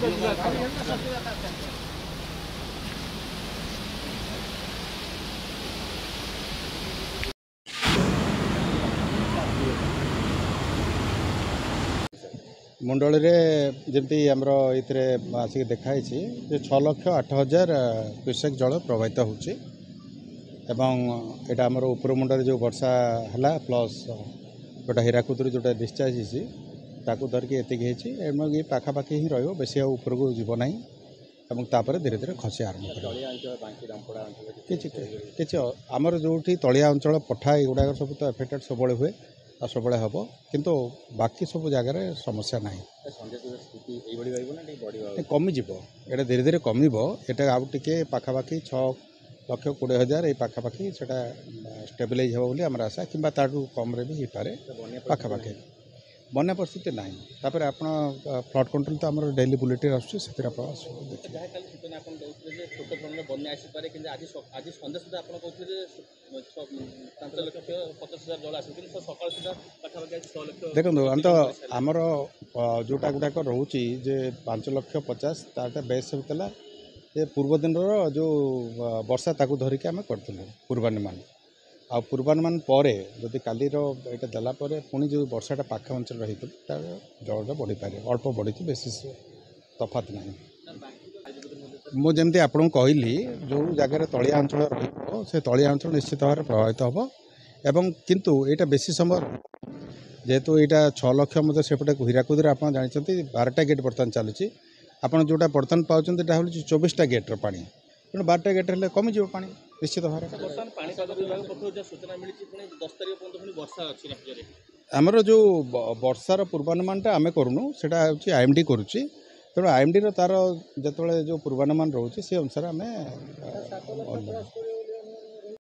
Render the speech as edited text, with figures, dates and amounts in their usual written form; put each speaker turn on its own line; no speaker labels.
मंडल जमी आमर ये आसिक देखाई 6,08,000 क्यूसेक जल प्रवाहित होची एवं यहाँ आमर उपर मुंडे जो वर्षा है प्लस जोटा हीराकुद जोटा डिस्चार्ज होती धरिकी ये पाखापाखि ही रही बेसी ऊपर को जीव ना और धीरे धीरे खसी आरम्भ कि आमर जो तलिया अंचल पठा युवा सब तो एफेक्टेड सब हुए और सब हम किंतु बाकी सब जगार समस्या ना कमिज ये धीरे धीरे कम ये आउ टे पाखापाखि 6,20,000 ये पाखापाखि से स्टेबिलाइज हो आम आशा कि कम भी हो पाए पाखापाखि बन्या परिस्थिति ना तापर आप फ्लड कंट्रोल तो आम डेली बुलेटिन आस देखो हम तो आमर जोटा गुड़ाक रोचे 5,50,000 तार बेस होता ये पूर्व दिन जो वर्षा ताकू धरिकी आम करूँ पूर्वानुमान आ पूर्वानुमान पर जदि काली यहाँ देलापर पुणी जो वर्षाटा पाख अंचल रही जलटा बढ़ी पारे अल्प बढ़ी बेसी तफात ना मुझे आपको कहली जो जगार तलिया अंचल रे तलिया अंचल निश्चित भाव प्रभावित हम एवं किंतु यहाँ बेसी समय जेहेतु यहाँ 6 लाख मत सेपटे हीराकुद आप जानते 12टा गेट बर्तमान चलुची आप जोटा बर्तमान पाँच 24टा गेट्र पा तेणु 12टा गेट हेल्ले कमिज पा निश्चित भाव आमर जो वर्षार पूर्वानुमानटा आम करूँ से आईएमडी करुच्ची तेणु आईएमडी तार जो पूर्वानुमान रोचे से अनुसार आम